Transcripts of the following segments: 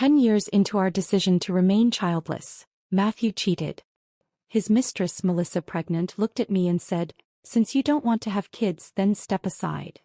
10 years into our decision to remain childless, Matthew cheated. His mistress, Melissa, pregnant, looked at me and said, "Since you don't want to have kids, then step aside."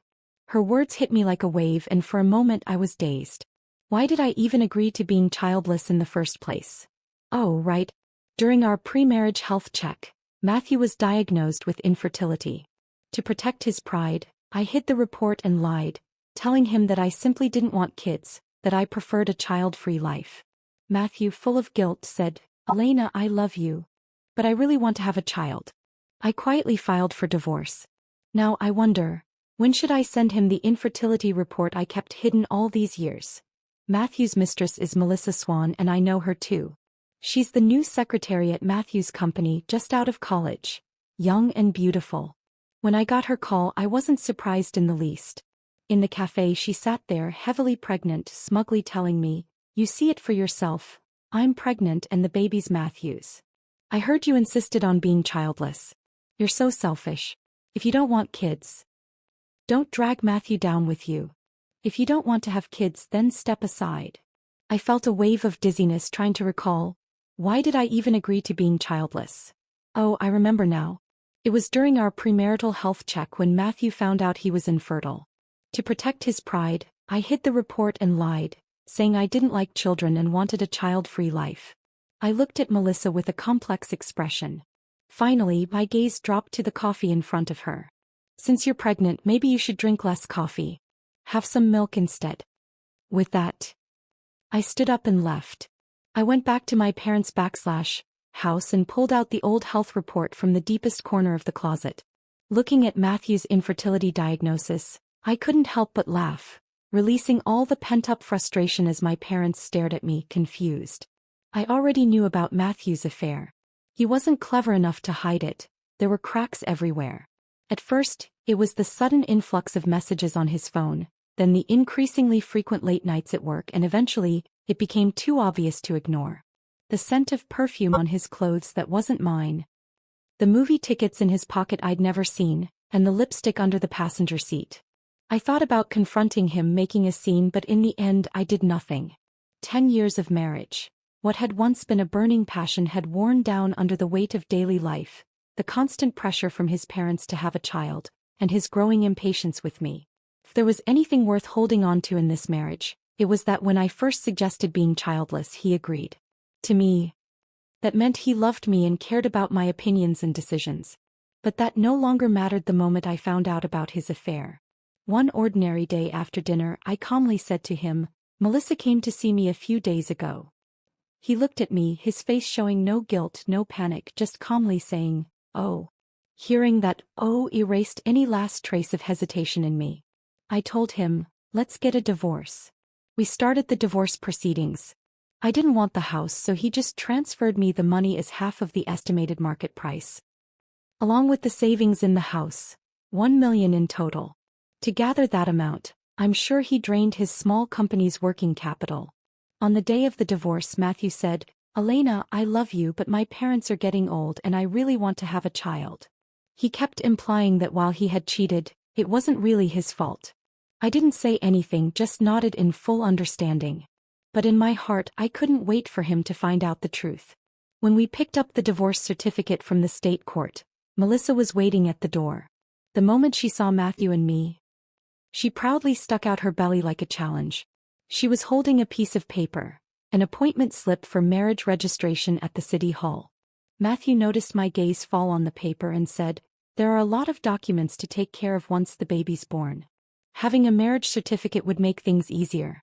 Her words hit me like a wave, and for a moment I was dazed. Why did I even agree to being childless in the first place? Oh, right. During our pre-marriage health check, Matthew was diagnosed with infertility. To protect his pride, I hid the report and lied, telling him that I simply didn't want kids, that I preferred a child-free life. Matthew, full of guilt, said, "Elena, I love you, but I really want to have a child." I quietly filed for divorce. Now I wonder, when should I send him the infertility report I kept hidden all these years? Matthew's mistress is Melissa Swan, and I know her too. She's the new secretary at Matthew's company, just out of college. Young and beautiful. When I got her call, I wasn't surprised in the least. In the cafe, she sat there, heavily pregnant, smugly telling me, "You see it for yourself. I'm pregnant and the baby's Matthew's. I heard you insisted on being childless. You're so selfish. If you don't want kids, don't drag Matthew down with you. If you don't want to have kids, then step aside." I felt a wave of dizziness trying to recall, why did I even agree to being childless? Oh, I remember now. It was during our premarital health check when Matthew found out he was infertile. To protect his pride, I hid the report and lied, saying I didn't like children and wanted a child-free life. I looked at Melissa with a complex expression. Finally, my gaze dropped to the coffee in front of her. "Since you're pregnant, maybe you should drink less coffee. Have some milk instead." With that, I stood up and left. I went back to my parents' house and pulled out the old health report from the deepest corner of the closet. Looking at Matthew's infertility diagnosis, I couldn't help but laugh, releasing all the pent-up frustration as my parents stared at me, confused. I already knew about Matthew's affair. He wasn't clever enough to hide it. There were cracks everywhere. At first, it was the sudden influx of messages on his phone, then the increasingly frequent late nights at work, and eventually, it became too obvious to ignore. The scent of perfume on his clothes that wasn't mine. The movie tickets in his pocket I'd never seen, and the lipstick under the passenger seat. I thought about confronting him, making a scene, but in the end I did nothing. 10 years of marriage. What had once been a burning passion had worn down under the weight of daily life, the constant pressure from his parents to have a child, and his growing impatience with me. If there was anything worth holding on to in this marriage, it was that when I first suggested being childless, he agreed. To me, that meant he loved me and cared about my opinions and decisions. But that no longer mattered the moment I found out about his affair. One ordinary day after dinner, I calmly said to him, "Melissa came to see me a few days ago." He looked at me, his face showing no guilt, no panic, just calmly saying, "Oh." Hearing that "oh" erased any last trace of hesitation in me. I told him, "Let's get a divorce." We started the divorce proceedings. I didn't want the house, so he just transferred me the money as half of the estimated market price. Along with the savings in the house, $1 million in total. To gather that amount, I'm sure he drained his small company's working capital. On the day of the divorce, Matthew said, "Elena, I love you, but my parents are getting old and I really want to have a child." He kept implying that while he had cheated, it wasn't really his fault. I didn't say anything, just nodded in full understanding. But in my heart, I couldn't wait for him to find out the truth. When we picked up the divorce certificate from the state court, Melissa was waiting at the door. The moment she saw Matthew and me, she proudly stuck out her belly like a challenge. She was holding a piece of paper, an appointment slip for marriage registration at the city hall. Matthew noticed my gaze fall on the paper and said, "There are a lot of documents to take care of once the baby's born. Having a marriage certificate would make things easier."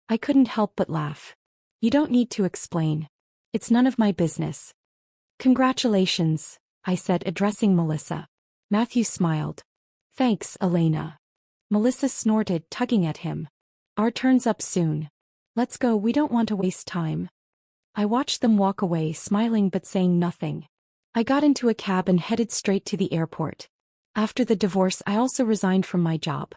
I couldn't help but laugh. "You don't need to explain. It's none of my business." "Congratulations," I said, addressing Melissa. Matthew smiled. "Thanks, Elena." Melissa snorted, tugging at him. "Our turn's up soon. Let's go, we don't want to waste time." I watched them walk away, smiling but saying nothing. I got into a cab and headed straight to the airport. After the divorce, I also resigned from my job.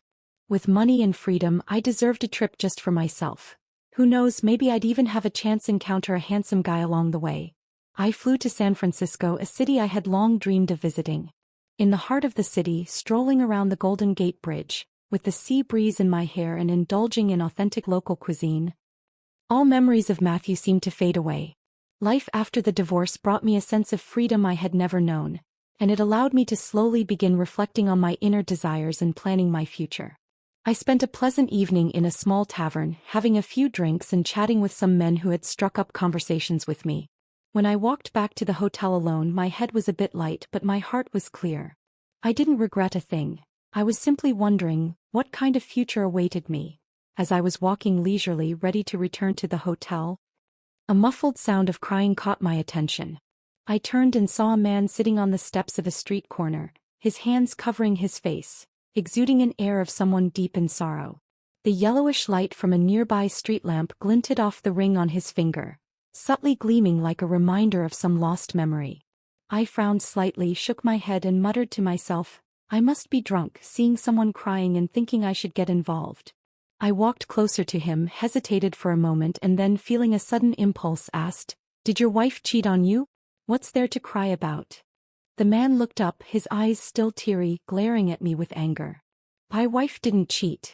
With money and freedom, I deserved a trip just for myself. Who knows, maybe I'd even have a chance encounter a handsome guy along the way. I flew to San Francisco, a city I had long dreamed of visiting. In the heart of the city, strolling around the Golden Gate Bridge, with the sea breeze in my hair and indulging in authentic local cuisine, All memories of Matthew seemed to fade away. Life after the divorce brought me a sense of freedom I had never known, and it allowed me to slowly begin reflecting on my inner desires and planning my future. I spent a pleasant evening in a small tavern, having a few drinks and chatting with some men who had struck up conversations with me. When I walked back to the hotel alone, my head was a bit light, but my heart was clear. I didn't regret a thing. I was simply wondering what kind of future awaited me. As I was walking leisurely, ready to return to the hotel, a muffled sound of crying caught my attention. I turned and saw a man sitting on the steps of a street corner, his hands covering his face, exuding an air of someone deep in sorrow. The yellowish light from a nearby street lamp glinted off the ring on his finger, subtly gleaming like a reminder of some lost memory. I frowned slightly, shook my head and muttered to myself, I must be drunk, seeing someone crying and thinking I should get involved. I walked closer to him, hesitated for a moment and then, feeling a sudden impulse, asked, Did your wife cheat on you? What's there to cry about? The man looked up, his eyes still teary, glaring at me with anger. My wife didn't cheat,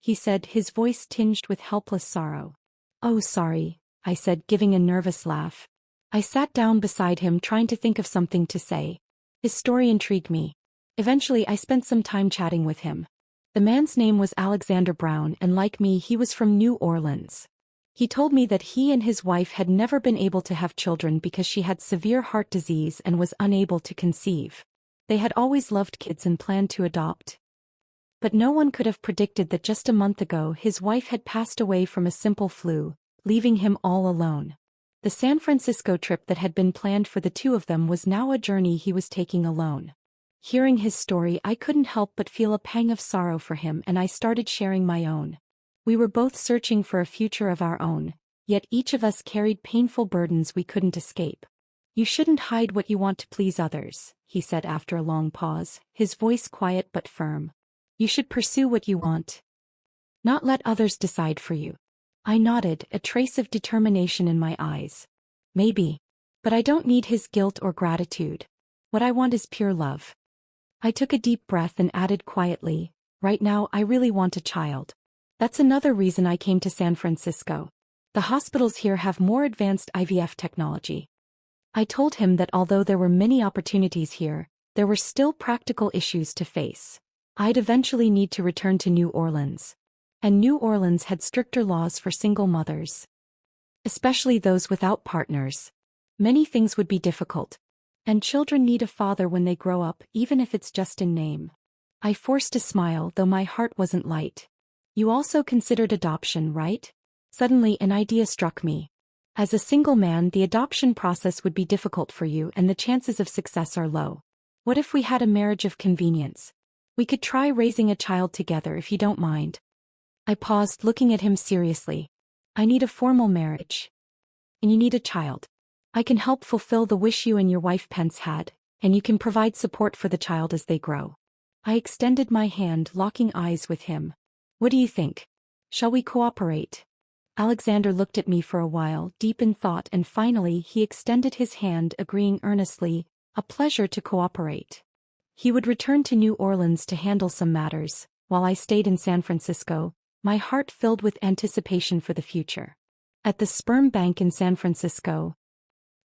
he said, his voice tinged with helpless sorrow. Oh, sorry, I said, giving a nervous laugh. I sat down beside him, trying to think of something to say. His story intrigued me. Eventually I spent some time chatting with him. The man's name was Alexander Brown, and like me, he was from New Orleans. He told me that he and his wife had never been able to have children because she had severe heart disease and was unable to conceive. They had always loved kids and planned to adopt. But no one could have predicted that just a month ago his wife had passed away from a simple flu, leaving him all alone. The San Francisco trip that had been planned for the two of them was now a journey he was taking alone. Hearing his story, I couldn't help but feel a pang of sorrow for him, and I started sharing my own. We were both searching for a future of our own, yet each of us carried painful burdens we couldn't escape. You shouldn't hide what you want to please others, he said after a long pause, his voice quiet but firm. You should pursue what you want, not let others decide for you. I nodded, a trace of determination in my eyes. Maybe. But I don't need his guilt or gratitude. What I want is pure love. I took a deep breath and added quietly, right now I really want a child. That's another reason I came to San Francisco. The hospitals here have more advanced IVF technology. I told him that although there were many opportunities here, there were still practical issues to face. I'd eventually need to return to New Orleans. And New Orleans had stricter laws for single mothers, especially those without partners. Many things would be difficult. And children need a father when they grow up, even if it's just in name. I forced a smile, though my heart wasn't light. You also considered adoption, right? Suddenly an idea struck me. As a single man, the adoption process would be difficult for you and the chances of success are low. What if we had a marriage of convenience? We could try raising a child together if you don't mind. I paused, looking at him seriously. I need a formal marriage. And you need a child. I can help fulfill the wish you and your wife Pence had, and you can provide support for the child as they grow. I extended my hand, locking eyes with him. What do you think? Shall we cooperate? Alexander looked at me for a while, deep in thought, and finally he extended his hand, agreeing earnestly, a pleasure to cooperate. He would return to New Orleans to handle some matters, while I stayed in San Francisco, my heart filled with anticipation for the future. At the sperm bank in San Francisco,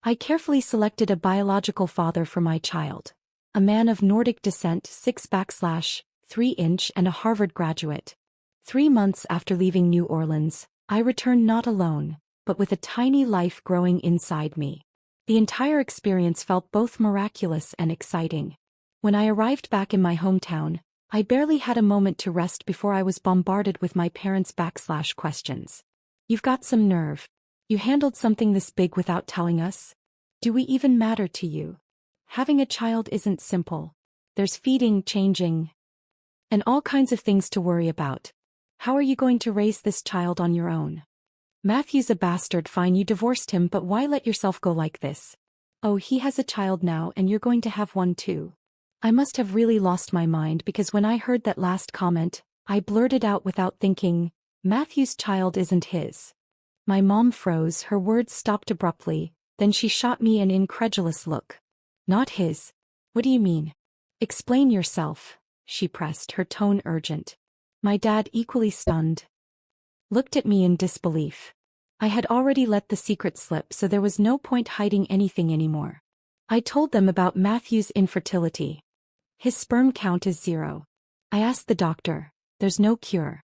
I carefully selected a biological father for my child. A man of Nordic descent, 6'3" and a Harvard graduate. 3 months after leaving New Orleans, I returned not alone, but with a tiny life growing inside me. The entire experience felt both miraculous and exciting. When I arrived back in my hometown, I barely had a moment to rest before I was bombarded with my parents' questions. You've got some nerve. You handled something this big without telling us? Do we even matter to you? Having a child isn't simple. There's feeding, changing, and all kinds of things to worry about. How are you going to raise this child on your own? Matthew's a bastard, fine, you divorced him, but why let yourself go like this? Oh, he has a child now and you're going to have one too. I must have really lost my mind because when I heard that last comment, I blurted out without thinking, Matthew's child isn't his. My mom froze, her words stopped abruptly, then she shot me an incredulous look. Not his? What do you mean? Explain yourself, she pressed, her tone urgent. My dad, equally stunned, looked at me in disbelief. I had already let the secret slip, so there was no point hiding anything anymore. I told them about Matthew's infertility. His sperm count is 0. I asked the doctor. There's no cure.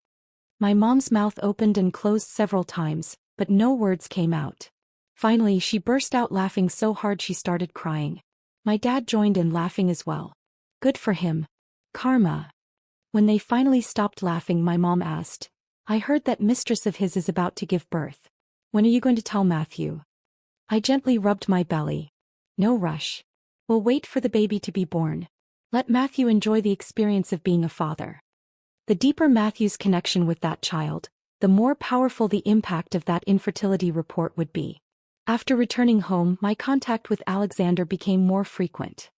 My mom's mouth opened and closed several times, but no words came out. Finally, she burst out laughing so hard she started crying. My dad joined in laughing as well. Good for him. Karma. When they finally stopped laughing, my mom asked, I heard that mistress of his is about to give birth. When are you going to tell Matthew? I gently rubbed my belly. No rush. We'll wait for the baby to be born. Let Matthew enjoy the experience of being a father. The deeper Matthew's connection with that child, the more powerful the impact of that infertility report would be. After returning home, my contact with Alexander became more frequent.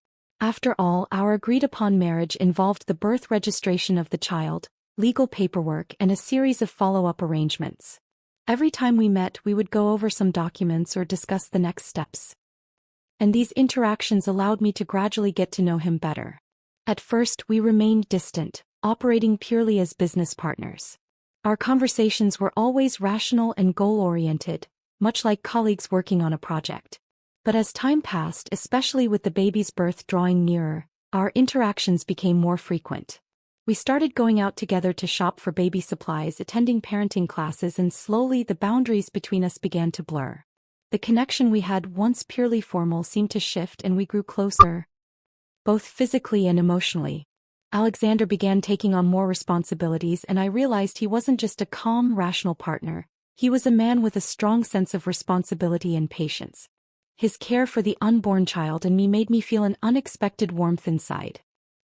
After all, our agreed-upon marriage involved the birth registration of the child, legal paperwork, and a series of follow-up arrangements. Every time we met, we would go over some documents or discuss the next steps. And these interactions allowed me to gradually get to know him better. At first, we remained distant, operating purely as business partners. Our conversations were always rational and goal-oriented, much like colleagues working on a project. But as time passed, especially with the baby's birth drawing nearer, our interactions became more frequent. We started going out together to shop for baby supplies, attending parenting classes, and slowly the boundaries between us began to blur. The connection we had once purely formal seemed to shift, and we grew closer, both physically and emotionally. Alexander began taking on more responsibilities, and I realized he wasn't just a calm, rational partner. He was a man with a strong sense of responsibility and patience. His care for the unborn child and me made me feel an unexpected warmth inside.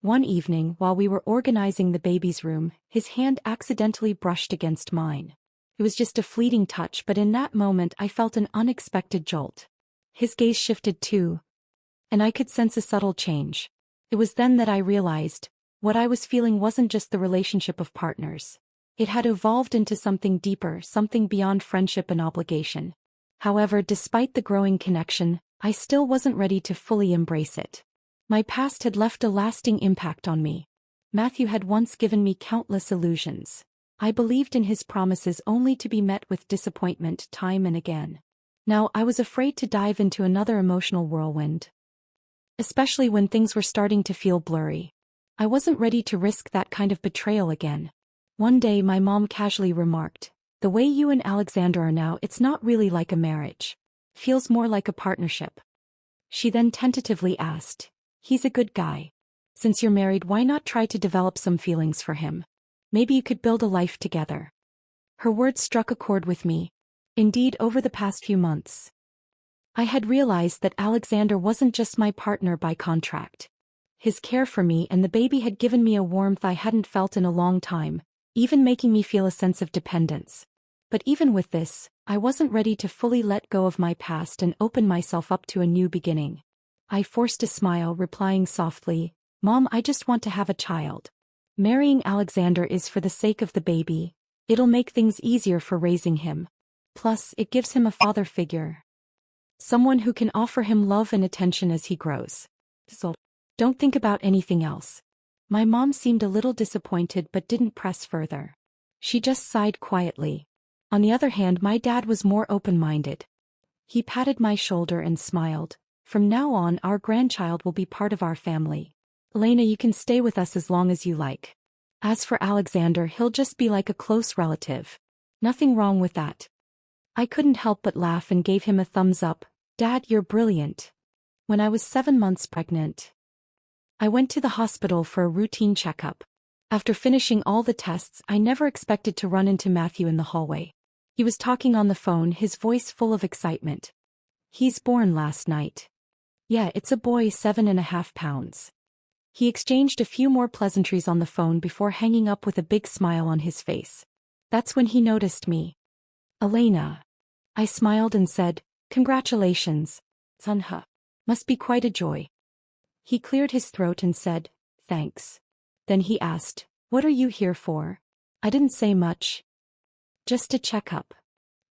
One evening, while we were organizing the baby's room, his hand accidentally brushed against mine. It was just a fleeting touch, but in that moment I felt an unexpected jolt. His gaze shifted too, and I could sense a subtle change. It was then that I realized, what I was feeling wasn't just the relationship of partners. It had evolved into something deeper, something beyond friendship and obligation. However, despite the growing connection, I still wasn't ready to fully embrace it. My past had left a lasting impact on me. Matthew had once given me countless illusions. I believed in his promises only to be met with disappointment time and again. Now I was afraid to dive into another emotional whirlwind, especially when things were starting to feel blurry. I wasn't ready to risk that kind of betrayal again. One day my mom casually remarked, "The way you and Alexander are now, it's not really like a marriage. Feels more like a partnership." She then tentatively asked, "He's a good guy. Since you're married, why not try to develop some feelings for him? Maybe you could build a life together." Her words struck a chord with me. Indeed, over the past few months, I had realized that Alexander wasn't just my partner by contract. His care for me and the baby had given me a warmth I hadn't felt in a long time, even making me feel a sense of dependence. But even with this, I wasn't ready to fully let go of my past and open myself up to a new beginning. I forced a smile, replying softly, "Mom, I just want to have a child. Marrying Alexander is for the sake of the baby. It'll make things easier for raising him. Plus, it gives him a father figure. Someone who can offer him love and attention as he grows. So, don't think about anything else." My mom seemed a little disappointed but didn't press further. She just sighed quietly. On the other hand, my dad was more open-minded. He patted my shoulder and smiled. "From now on, our grandchild will be part of our family. Elena, you can stay with us as long as you like. As for Alexander, he'll just be like a close relative. Nothing wrong with that." I couldn't help but laugh and gave him a thumbs up. "Dad, you're brilliant." When I was 7 months pregnant, I went to the hospital for a routine checkup. After finishing all the tests, I never expected to run into Matthew in the hallway. He was talking on the phone, his voice full of excitement. "He's born last night. Yeah, it's a boy, 7.5 pounds. He exchanged a few more pleasantries on the phone before hanging up with a big smile on his face. That's when he noticed me. "Elena." I smiled and said, "Congratulations, Sunha. Must be quite a joy." He cleared his throat and said, "Thanks." Then he asked, "What are you here for?" I didn't say much. "Just a checkup."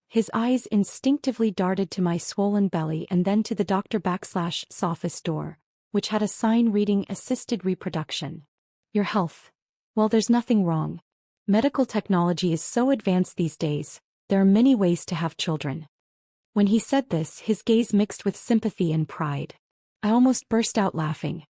His eyes instinctively darted to my swollen belly and then to the doctor/'s office door, which had a sign reading "Assisted Reproduction." "Your health." "Well, there's nothing wrong. Medical technology is so advanced these days, there are many ways to have children. When he said this, his gaze mixed with sympathy and pride. I almost burst out laughing.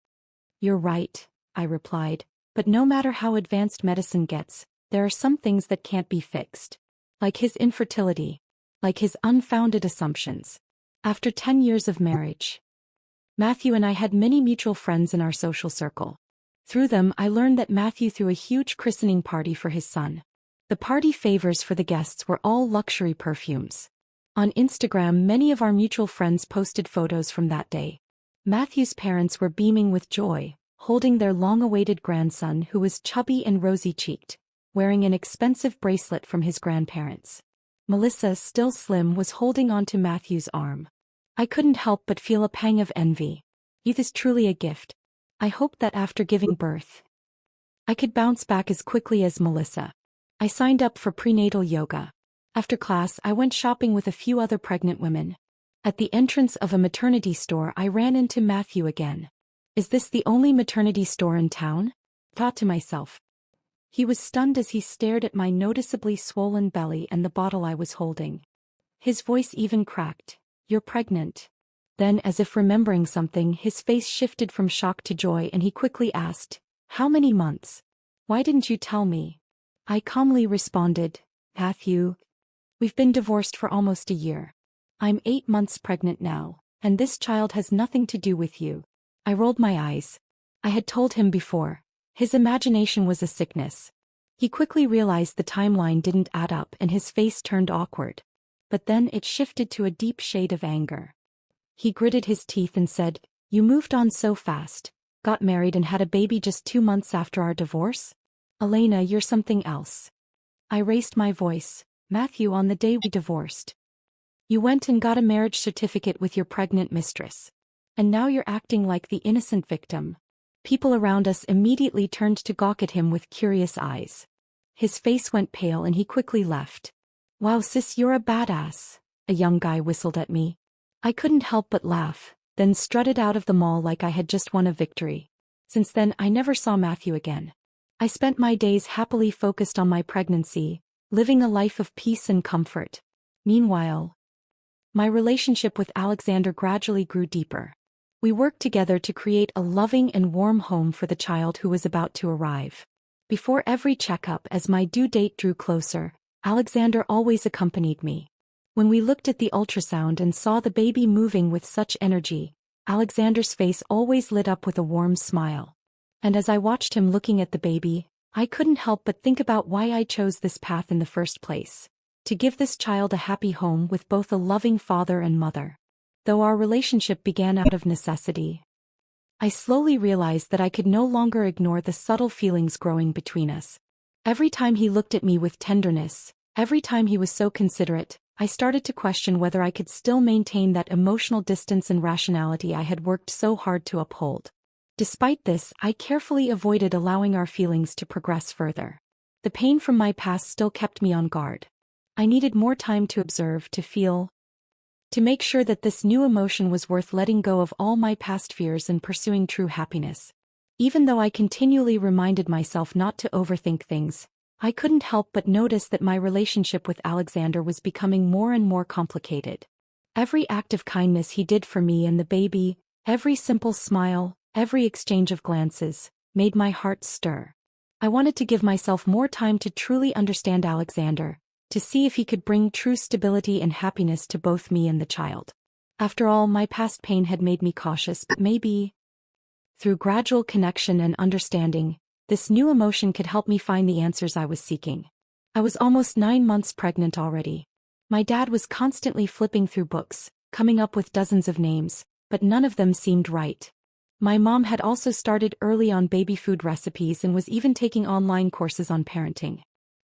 You're right, I replied, but no matter how advanced medicine gets, there are some things that can't be fixed. Like his infertility. Like his unfounded assumptions. After 10 years of marriage, Matthew and I had many mutual friends in our social circle. Through them, I learned that Matthew threw a huge christening party for his son. The party favors for the guests were all luxury perfumes. On Instagram, many of our mutual friends posted photos from that day. Matthew's parents were beaming with joy, holding their long-awaited grandson who was chubby and rosy-cheeked, wearing an expensive bracelet from his grandparents. Melissa, still slim, was holding onto Matthew's arm. I couldn't help but feel a pang of envy. Youth is truly a gift. I hoped that after giving birth, I could bounce back as quickly as Melissa. I signed up for prenatal yoga. After class, I went shopping with a few other pregnant women. At the entrance of a maternity store, I ran into Matthew again. Is this the only maternity store in town? Thought to myself. He was stunned as he stared at my noticeably swollen belly and the bottle I was holding. His voice even cracked. You're pregnant. Then, as if remembering something, his face shifted from shock to joy and he quickly asked, How many months? Why didn't you tell me? I calmly responded, Matthew, we've been divorced for almost a year. I'm 8 months pregnant now, and this child has nothing to do with you. I rolled my eyes. I had told him before. His imagination was a sickness. He quickly realized the timeline didn't add up and his face turned awkward. But then it shifted to a deep shade of anger. He gritted his teeth and said, You moved on so fast, got married and had a baby just 2 months after our divorce? Elena, you're something else. I raised my voice. Matthew, on the day we divorced, you went and got a marriage certificate with your pregnant mistress. And now you're acting like the innocent victim. People around us immediately turned to gawk at him with curious eyes. His face went pale and he quickly left. Wow sis, you're a badass, a young guy whistled at me. I couldn't help but laugh, then strutted out of the mall like I had just won a victory. Since then, I never saw Matthew again. I spent my days happily focused on my pregnancy, living a life of peace and comfort. Meanwhile, my relationship with Alexander gradually grew deeper. We worked together to create a loving and warm home for the child who was about to arrive. Before every checkup, as my due date drew closer, Alexander always accompanied me. When we looked at the ultrasound and saw the baby moving with such energy, Alexander's face always lit up with a warm smile. And as I watched him looking at the baby, I couldn't help but think about why I chose this path in the first place. To give this child a happy home with both a loving father and mother. Though our relationship began out of necessity, I slowly realized that I could no longer ignore the subtle feelings growing between us. Every time he looked at me with tenderness, every time he was so considerate, I started to question whether I could still maintain that emotional distance and rationality I had worked so hard to uphold. Despite this, I carefully avoided allowing our feelings to progress further. The pain from my past still kept me on guard. I needed more time to observe, to feel, to make sure that this new emotion was worth letting go of all my past fears and pursuing true happiness. Even though I continually reminded myself not to overthink things, I couldn't help but notice that my relationship with Alexander was becoming more and more complicated. Every act of kindness he did for me and the baby, every simple smile, every exchange of glances, made my heart stir. I wanted to give myself more time to truly understand Alexander, to see if he could bring true stability and happiness to both me and the child. After all, my past pain had made me cautious, but maybe, through gradual connection and understanding, this new emotion could help me find the answers I was seeking. I was almost 9 months pregnant already. My dad was constantly flipping through books, coming up with dozens of names, but none of them seemed right. My mom had also started early on baby food recipes and was even taking online courses on parenting.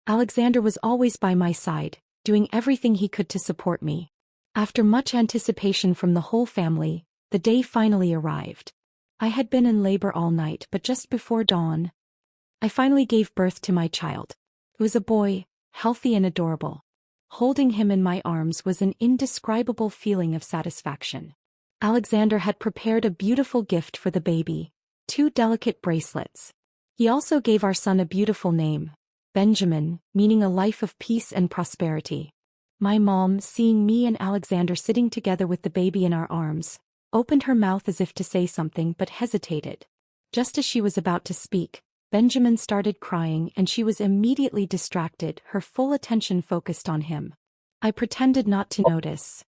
Alexander was always by my side, doing everything he could to support me. After much anticipation from the whole family, the day finally arrived. I had been in labor all night, but just before dawn, I finally gave birth to my child. It was a boy, healthy and adorable. Holding him in my arms was an indescribable feeling of satisfaction. Alexander had prepared a beautiful gift for the baby, 2 delicate bracelets. He also gave our son a beautiful name, Benjamin, meaning a life of peace and prosperity. My mom, seeing me and Alexander sitting together with the baby in our arms, opened her mouth as if to say something but hesitated. Just as she was about to speak, Benjamin started crying and she was immediately distracted, her full attention focused on him. I pretended not to notice,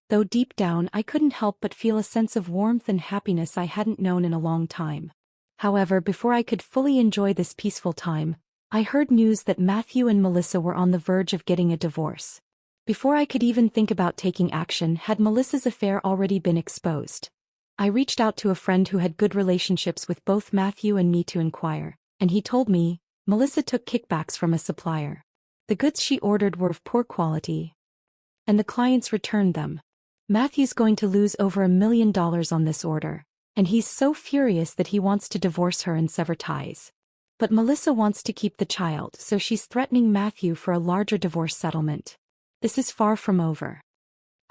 though deep down I couldn't help but feel a sense of warmth and happiness I hadn't known in a long time. However, before I could fully enjoy this peaceful time, I heard news that Matthew and Melissa were on the verge of getting a divorce. Before I could even think about taking action, had Melissa's affair already been exposed. I reached out to a friend who had good relationships with both Matthew and me to inquire, and he told me, Melissa took kickbacks from a supplier. The goods she ordered were of poor quality, and the clients returned them. Matthew's going to lose over $1 million on this order, and he's so furious that he wants to divorce her and sever ties. But Melissa wants to keep the child, so she's threatening Matthew for a larger divorce settlement. This is far from over.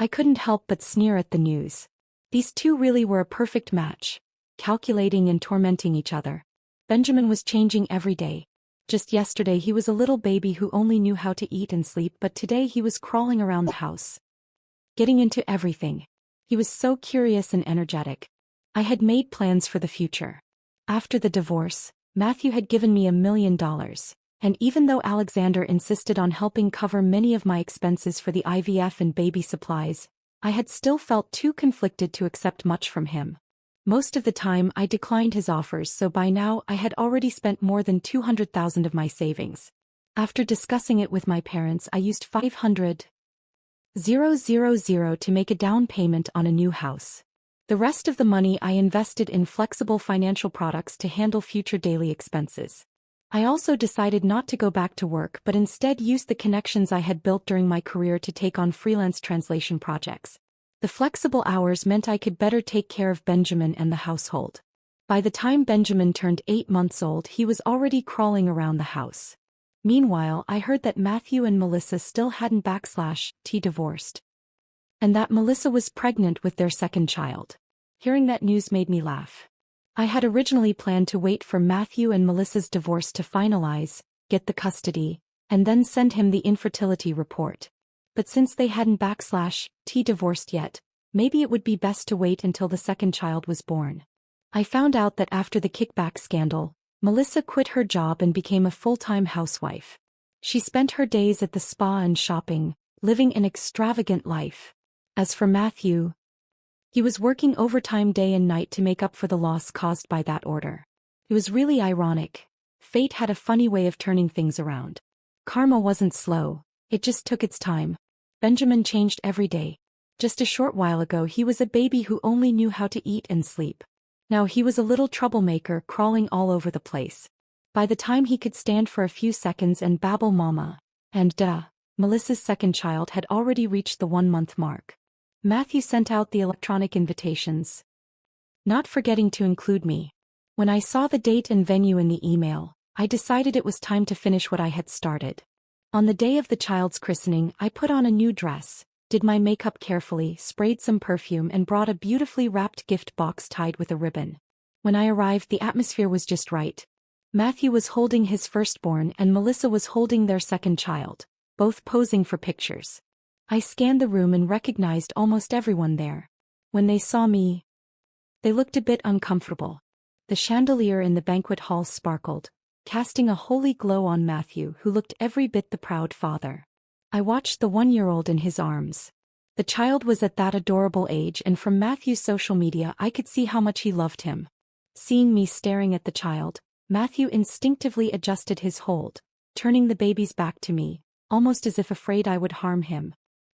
I couldn't help but sneer at the news. These two really were a perfect match, calculating and tormenting each other. Benjamin was changing every day. Just yesterday he was a little baby who only knew how to eat and sleep, but today he was crawling around the house, getting into everything. He was so curious and energetic. I had made plans for the future. After the divorce, Matthew had given me $1 million, and even though Alexander insisted on helping cover many of my expenses for the IVF and baby supplies, I had still felt too conflicted to accept much from him. Most of the time I declined his offers, so by now I had already spent more than $200,000 of my savings. After discussing it with my parents, I used $500,000 to make a down payment on a new house. The rest of the money I invested in flexible financial products to handle future daily expenses. I also decided not to go back to work but instead use the connections I had built during my career to take on freelance translation projects. The flexible hours meant I could better take care of Benjamin and the household. By the time Benjamin turned 8 months old, he was already crawling around the house. Meanwhile, I heard that Matthew and Melissa still hadn't divorced, and that Melissa was pregnant with their second child. Hearing that news made me laugh. I had originally planned to wait for Matthew and Melissa's divorce to finalize, get the custody, and then send him the infertility report. But since they hadn't divorced yet, maybe it would be best to wait until the second child was born. I found out that after the kickback scandal, Melissa quit her job and became a full-time housewife. She spent her days at the spa and shopping, living an extravagant life. As for Matthew, he was working overtime day and night to make up for the loss caused by that order. It was really ironic. Fate had a funny way of turning things around. Karma wasn't slow, it just took its time. Benjamin changed every day. Just a short while ago he was a baby who only knew how to eat and sleep. Now he was a little troublemaker crawling all over the place. By the time he could stand for a few seconds and babble mama and Melissa's second child had already reached the 1-month mark. Matthew sent out the electronic invitations, not forgetting to include me. When I saw the date and venue in the email, I decided it was time to finish what I had started. On the day of the child's christening, I put on a new dress, did my makeup carefully, sprayed some perfume and brought a beautifully wrapped gift box tied with a ribbon. When I arrived, the atmosphere was just right. Matthew was holding his firstborn and Melissa was holding their second child, both posing for pictures. I scanned the room and recognized almost everyone there. When they saw me, they looked a bit uncomfortable. The chandelier in the banquet hall sparkled, casting a holy glow on Matthew, who looked every bit the proud father. I watched the 1-year-old in his arms. The child was at that adorable age, and from Matthew's social media I could see how much he loved him. Seeing me staring at the child, Matthew instinctively adjusted his hold, turning the baby's back to me, almost as if afraid I would harm him.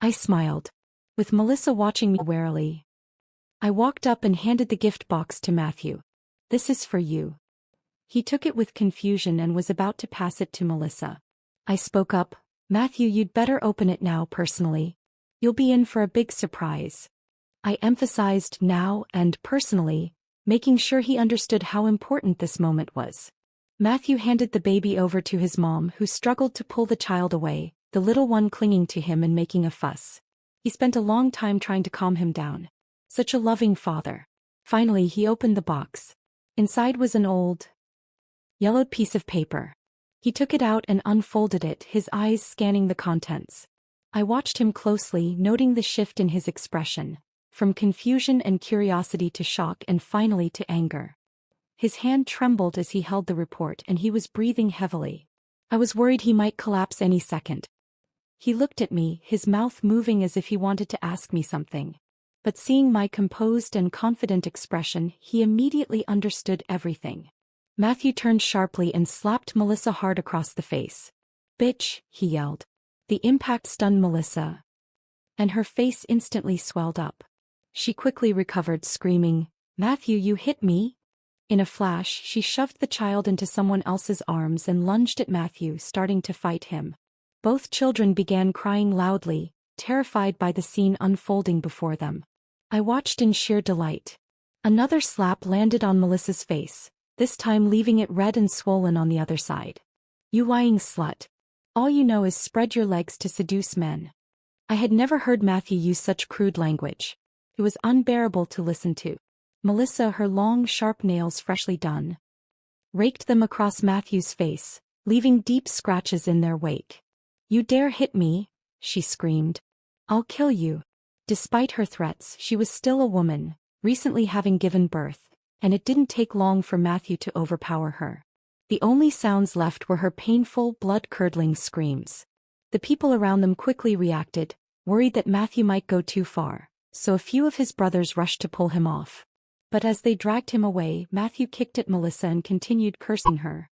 I smiled. With Melissa watching me warily, I walked up and handed the gift box to Matthew. "This is for you." He took it with confusion and was about to pass it to Melissa. I spoke up, "Matthew, you'd better open it now personally. You'll be in for a big surprise." I emphasized now and personally, making sure he understood how important this moment was. Matthew handed the baby over to his mom, who struggled to pull the child away, the little one clinging to him and making a fuss. He spent a long time trying to calm him down. Such a loving father. Finally he opened the box. Inside was an old, yellowed piece of paper. He took it out and unfolded it, his eyes scanning the contents. I watched him closely, noting the shift in his expression, from confusion and curiosity to shock and finally to anger. His hand trembled as he held the report and he was breathing heavily. I was worried he might collapse any second. He looked at me, his mouth moving as if he wanted to ask me something. But seeing my composed and confident expression, he immediately understood everything. Matthew turned sharply and slapped Melissa hard across the face. "Bitch," he yelled. The impact stunned Melissa, and her face instantly swelled up. She quickly recovered, screaming, "Matthew, you hit me!" In a flash, she shoved the child into someone else's arms and lunged at Matthew, starting to fight him. Both children began crying loudly, terrified by the scene unfolding before them. I watched in sheer delight. Another slap landed on Melissa's face, this time leaving it red and swollen on the other side. "You lying slut. All you know is spread your legs to seduce men." I had never heard Matthew use such crude language. It was unbearable to listen to. Melissa, her long, sharp nails freshly done, raked them across Matthew's face, leaving deep scratches in their wake. "You dare hit me," she screamed. "I'll kill you." Despite her threats, she was still a woman, recently having given birth, and it didn't take long for Matthew to overpower her. The only sounds left were her painful, blood-curdling screams. The people around them quickly reacted, worried that Matthew might go too far, so a few of his brothers rushed to pull him off. But as they dragged him away, Matthew kicked at Melissa and continued cursing her,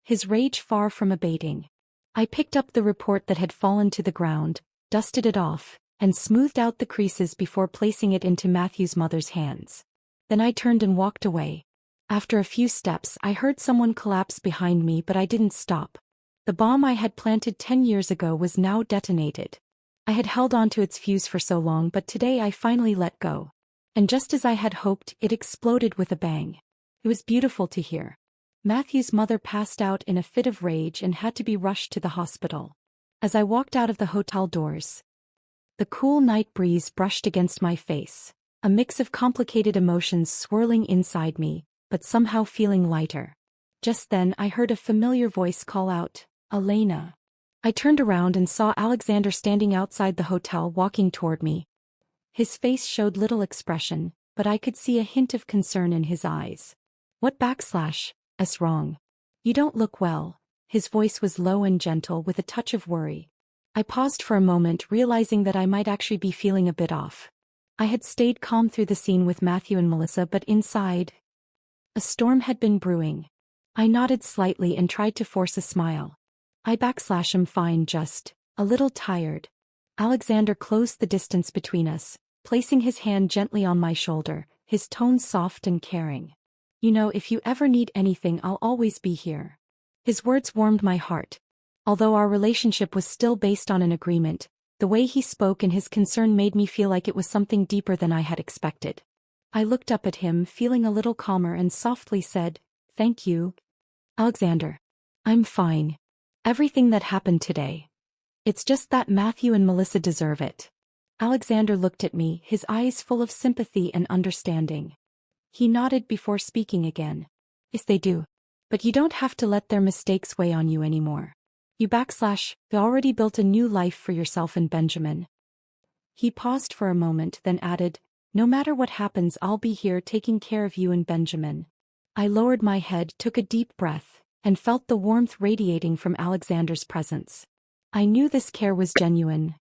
his rage far from abating. I picked up the report that had fallen to the ground, dusted it off, and smoothed out the creases before placing it into Matthew's mother's hands. Then I turned and walked away. After a few steps, I heard someone collapse behind me, but I didn't stop. The bomb I had planted 10 years ago was now detonated. I had held on to its fuse for so long, but today I finally let go. And just as I had hoped, it exploded with a bang. It was beautiful to hear. Matthew's mother passed out in a fit of rage and had to be rushed to the hospital. As I walked out of the hotel doors, the cool night breeze brushed against my face, a mix of complicated emotions swirling inside me, but somehow feeling lighter. Just then I heard a familiar voice call out, "Elena." I turned around and saw Alexander standing outside the hotel walking toward me. His face showed little expression, but I could see a hint of concern in his eyes. "What's wrong? You don't look well." His voice was low and gentle with a touch of worry. I paused for a moment, realizing that I might actually be feeling a bit off. I had stayed calm through the scene with Matthew and Melissa, but inside, a storm had been brewing. I nodded slightly and tried to force a smile. "I'm fine, just a little tired." Alexander closed the distance between us, placing his hand gently on my shoulder, his tone soft and caring. "You know, if you ever need anything, I'll always be here." His words warmed my heart. Although our relationship was still based on an agreement, the way he spoke and his concern made me feel like it was something deeper than I had expected. I looked up at him, feeling a little calmer, and softly said, "Thank you, Alexander. I'm fine. Everything that happened today. It's just that Matthew and Melissa deserve it." Alexander looked at me, his eyes full of sympathy and understanding. He nodded before speaking again. "Yes, they do. But you don't have to let their mistakes weigh on you anymore. You already built a new life for yourself and Benjamin." He paused for a moment, then added, "No matter what happens, I'll be here taking care of you and Benjamin." I lowered my head, took a deep breath, and felt the warmth radiating from Alexander's presence. I knew this care was genuine.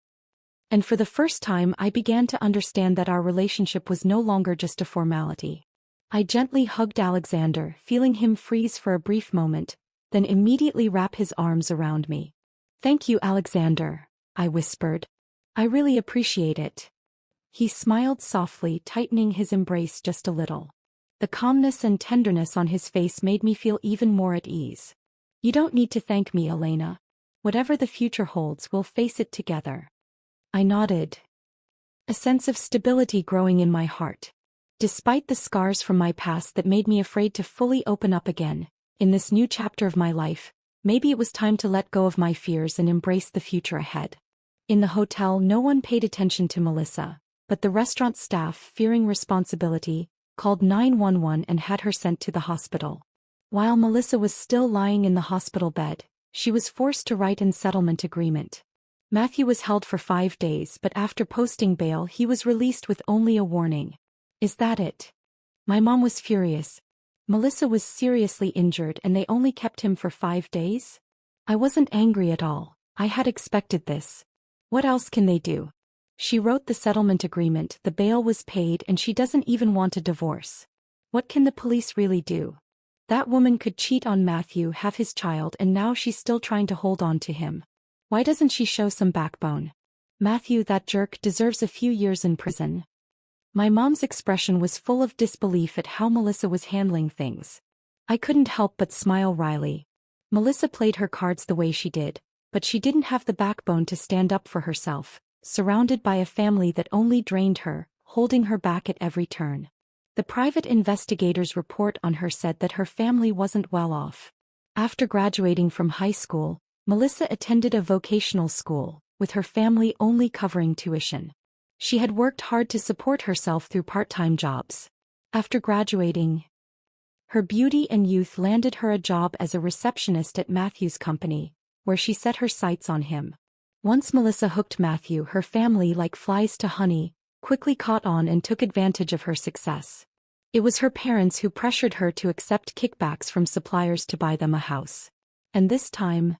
And for the first time I began to understand that our relationship was no longer just a formality. I gently hugged Alexander, feeling him freeze for a brief moment, then immediately wrap his arms around me. "Thank you, Alexander," I whispered. "I really appreciate it." He smiled softly, tightening his embrace just a little. The calmness and tenderness on his face made me feel even more at ease. "You don't need to thank me, Elena. Whatever the future holds, we'll face it together." I nodded, a sense of stability growing in my heart. Despite the scars from my past that made me afraid to fully open up again, in this new chapter of my life, maybe it was time to let go of my fears and embrace the future ahead. In the hotel, no one paid attention to Melissa, but the restaurant staff, fearing responsibility, called 911 and had her sent to the hospital. While Melissa was still lying in the hospital bed, she was forced to write a settlement agreement. Matthew was held for 5 days, but after posting bail he was released with only a warning. Is that it? My mom was furious. Melissa was seriously injured and they only kept him for 5 days? I wasn't angry at all. I had expected this. What else can they do? She wrote the settlement agreement, the bail was paid, and she doesn't even want a divorce. What can the police really do? That woman could cheat on Matthew, have his child, and now she's still trying to hold on to him. Why doesn't she show some backbone? Matthew, that jerk, deserves a few years in prison. My mom's expression was full of disbelief at how Melissa was handling things. I couldn't help but smile wryly. Melissa played her cards the way she did, but she didn't have the backbone to stand up for herself, surrounded by a family that only drained her, holding her back at every turn. The private investigator's report on her said that her family wasn't well off. After graduating from high school, Melissa attended a vocational school, with her family only covering tuition. She had worked hard to support herself through part-time jobs. After graduating, her beauty and youth landed her a job as a receptionist at Matthew's company, where she set her sights on him. Once Melissa hooked Matthew, her family, like flies to honey, quickly caught on and took advantage of her success. It was her parents who pressured her to accept kickbacks from suppliers to buy them a house. And this time,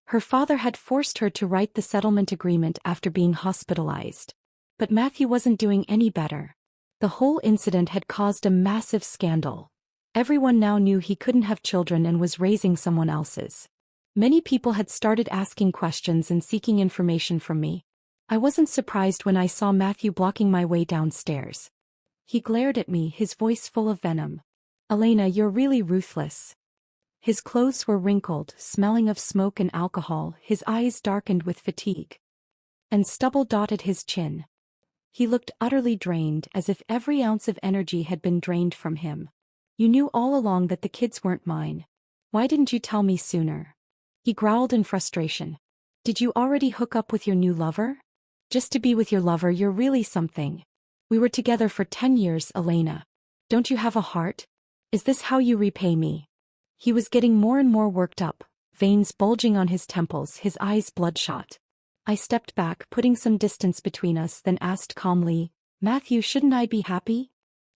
her father had forced her to write the settlement agreement after being hospitalized. But Matthew wasn't doing any better. The whole incident had caused a massive scandal. Everyone now knew he couldn't have children and was raising someone else's. Many people had started asking questions and seeking information from me. I wasn't surprised when I saw Matthew blocking my way downstairs. He glared at me, his voice full of venom. "Elena, you're really ruthless." His clothes were wrinkled, smelling of smoke and alcohol, his eyes darkened with fatigue. And stubble dotted his chin. He looked utterly drained, as if every ounce of energy had been drained from him. "You knew all along that the kids weren't mine. Why didn't you tell me sooner?" He growled in frustration. "Did you already hook up with your new lover? Just to be with your lover, you're really something. We were together for 10 years, Elena. Don't you have a heart? Is this how you repay me?" He was getting more and more worked up, veins bulging on his temples, his eyes bloodshot. I stepped back, putting some distance between us, then asked calmly, "Matthew, shouldn't I be happy?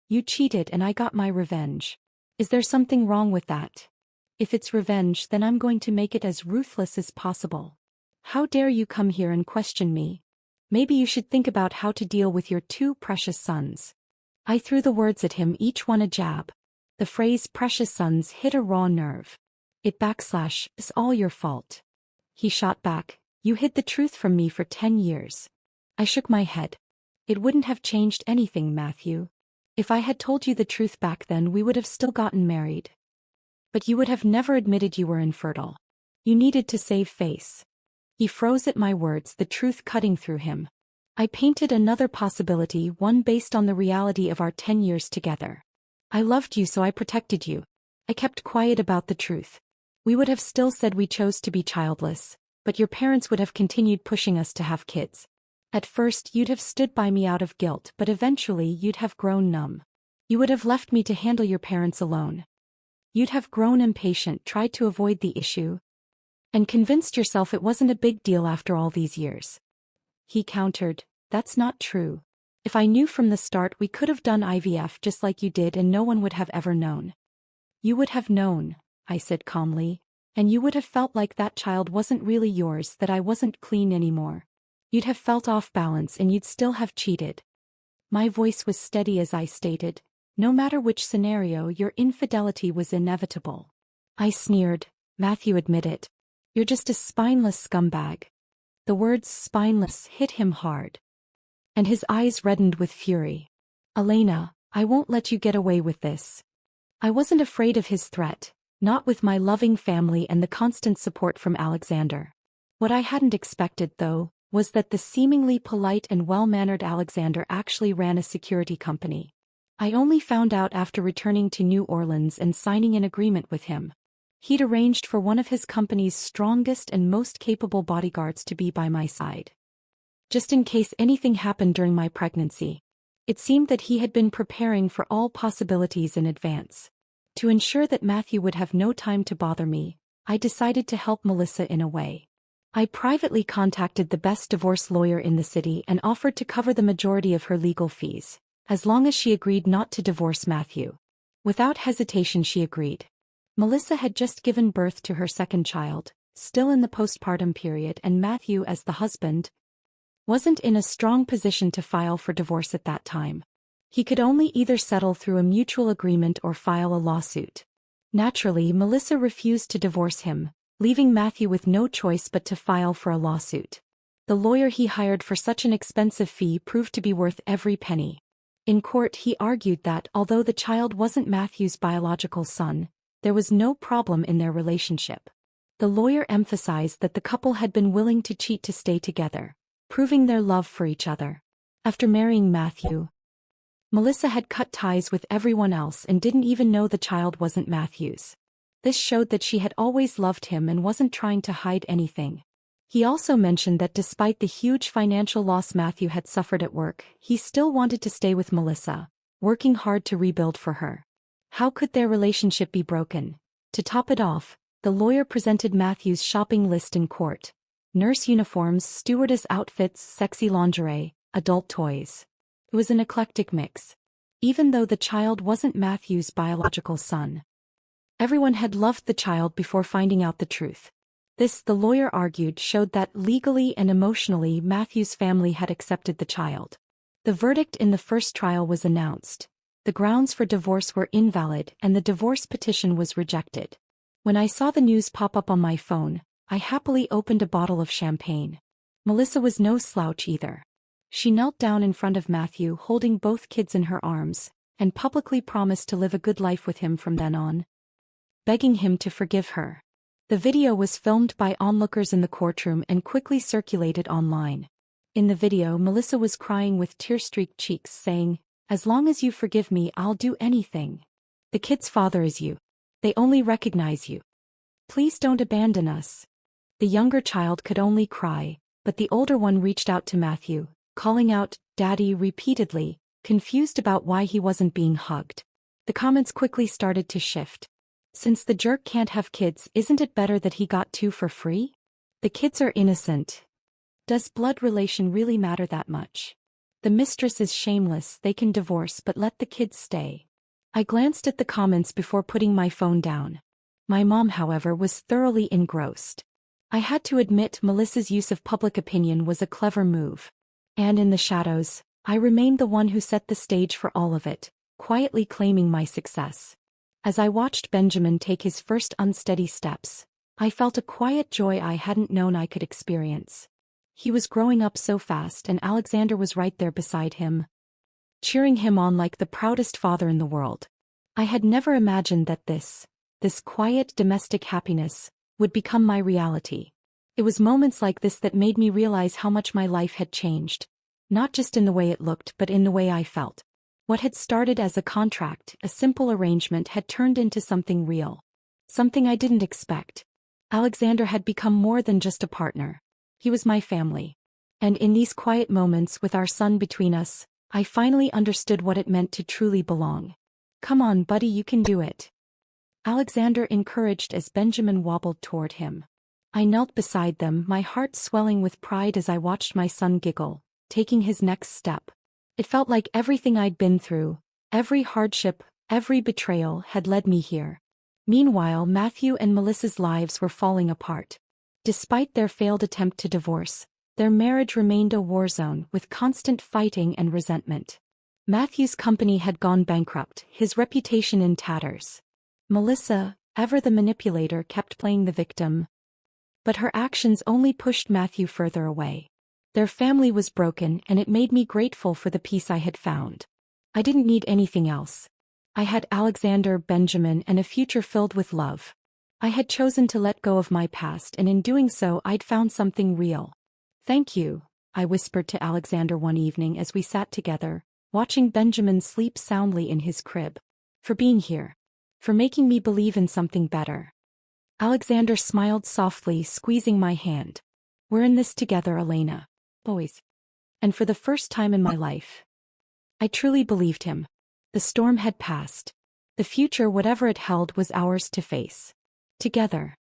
You cheated and I got my revenge. Is there something wrong with that? If it's revenge, then I'm going to make it as ruthless as possible. How dare you come here and question me? Maybe you should think about how to deal with your 2 precious sons." I threw the words at him, each one a jab. The phrase "precious sons" hit a raw nerve. It's all your fault. He shot back, "You hid the truth from me for 10 years. I shook my head. "It wouldn't have changed anything, Matthew. If I had told you the truth back then, we would have still gotten married. But you would have never admitted you were infertile. You needed to save face." He froze at my words, the truth cutting through him. I painted another possibility, one based on the reality of our 10 years together. I loved you, so I protected you. I kept quiet about the truth. We would have still said we chose to be childless, but your parents would have continued pushing us to have kids. At first you'd have stood by me out of guilt, but eventually you'd have grown numb. You would have left me to handle your parents alone. You'd have grown impatient, tried to avoid the issue, and convinced yourself it wasn't a big deal after all these years. He countered, "That's not true. If I knew from the start, we could have done IVF just like you did and no one would have ever known." "You would have known," I said calmly, "and you would have felt like that child wasn't really yours, that I wasn't clean anymore. You'd have felt off balance and you'd still have cheated." My voice was steady as I stated, "No matter which scenario, your infidelity was inevitable." I sneered. "Matthew, admit it. You're just a spineless scumbag." The words "spineless" hit him hard, and his eyes reddened with fury. "Elena, I won't let you get away with this." I wasn't afraid of his threat, not with my loving family and the constant support from Alexander. What I hadn't expected, though, was that the seemingly polite and well-mannered Alexander actually ran a security company. I only found out after returning to New Orleans and signing an agreement with him. He'd arranged for one of his company's strongest and most capable bodyguards to be by my side, just in case anything happened during my pregnancy. It seemed that he had been preparing for all possibilities in advance. To ensure that Matthew would have no time to bother me, I decided to help Melissa in a way. I privately contacted the best divorce lawyer in the city and offered to cover the majority of her legal fees, as long as she agreed not to divorce Matthew. Without hesitation she agreed. Melissa had just given birth to her second child, still in the postpartum period, and Matthew, as the husband, wasn't in a strong position to file for divorce at that time. He could only either settle through a mutual agreement or file a lawsuit. Naturally, Melissa refused to divorce him, leaving Matthew with no choice but to file for a lawsuit. The lawyer he hired for such an expensive fee proved to be worth every penny. In court he argued that although the child wasn't Matthew's biological son, there was no problem in their relationship. The lawyer emphasized that the couple had been willing to cheat to stay together, proving their love for each other. After marrying Matthew, Melissa had cut ties with everyone else and didn't even know the child wasn't Matthew's. This showed that she had always loved him and wasn't trying to hide anything. He also mentioned that despite the huge financial loss Matthew had suffered at work, he still wanted to stay with Melissa, working hard to rebuild for her. How could their relationship be broken? To top it off, the lawyer presented Matthew's shopping list in court: nurse uniforms, stewardess outfits, sexy lingerie, adult toys. It was an eclectic mix. Even though the child wasn't Matthew's biological son, everyone had loved the child before finding out the truth. This, the lawyer argued, showed that legally and emotionally Matthew's family had accepted the child. The verdict in the first trial was announced. The grounds for divorce were invalid and the divorce petition was rejected. When I saw the news pop up on my phone, I happily opened a bottle of champagne. Melissa was no slouch either. She knelt down in front of Matthew, holding both kids in her arms, and publicly promised to live a good life with him from then on, begging him to forgive her. The video was filmed by onlookers in the courtroom and quickly circulated online. In the video, Melissa was crying with tear-streaked cheeks, saying, "As long as you forgive me, I'll do anything. The kid's father is you. They only recognize you. Please don't abandon us." The younger child could only cry, but the older one reached out to Matthew, calling out, "Daddy," repeatedly, confused about why he wasn't being hugged. The comments quickly started to shift. "Since the jerk can't have kids, isn't it better that he got two for free? The kids are innocent. Does blood relation really matter that much? The mistress is shameless, they can divorce but let the kids stay." I glanced at the comments before putting my phone down. My mom, however, was thoroughly engrossed. I had to admit Melissa's use of public opinion was a clever move. And in the shadows, I remained the one who set the stage for all of it, quietly claiming my success. As I watched Benjamin take his first unsteady steps, I felt a quiet joy I hadn't known I could experience. He was growing up so fast and Alexander was right there beside him, cheering him on like the proudest father in the world. I had never imagined that this quiet domestic happiness would become my reality. It was moments like this that made me realize how much my life had changed, not just in the way it looked but in the way I felt. What had started as a contract, a simple arrangement, had turned into something real. Something I didn't expect. Alexander had become more than just a partner. He was my family. And in these quiet moments with our son between us, I finally understood what it meant to truly belong. "Come on, buddy, you can do it," Alexander encouraged as Benjamin wobbled toward him. I knelt beside them, my heart swelling with pride as I watched my son giggle, taking his next step. It felt like everything I'd been through, every hardship, every betrayal, had led me here. Meanwhile, Matthew and Melissa's lives were falling apart. Despite their failed attempt to divorce, their marriage remained a war zone with constant fighting and resentment. Matthew's company had gone bankrupt, his reputation in tatters. Melissa, ever the manipulator, kept playing the victim, but her actions only pushed Matthew further away. Their family was broken and it made me grateful for the peace I had found. I didn't need anything else. I had Alexander, Benjamin, and a future filled with love. I had chosen to let go of my past, and in doing so I'd found something real. "Thank you," I whispered to Alexander one evening as we sat together, watching Benjamin sleep soundly in his crib. "For being here. For making me believe in something better." Alexander smiled softly, squeezing my hand. "We're in this together, Elena. Boys." And for the first time in my life, I truly believed him. The storm had passed. The future, whatever it held, was ours to face. Together.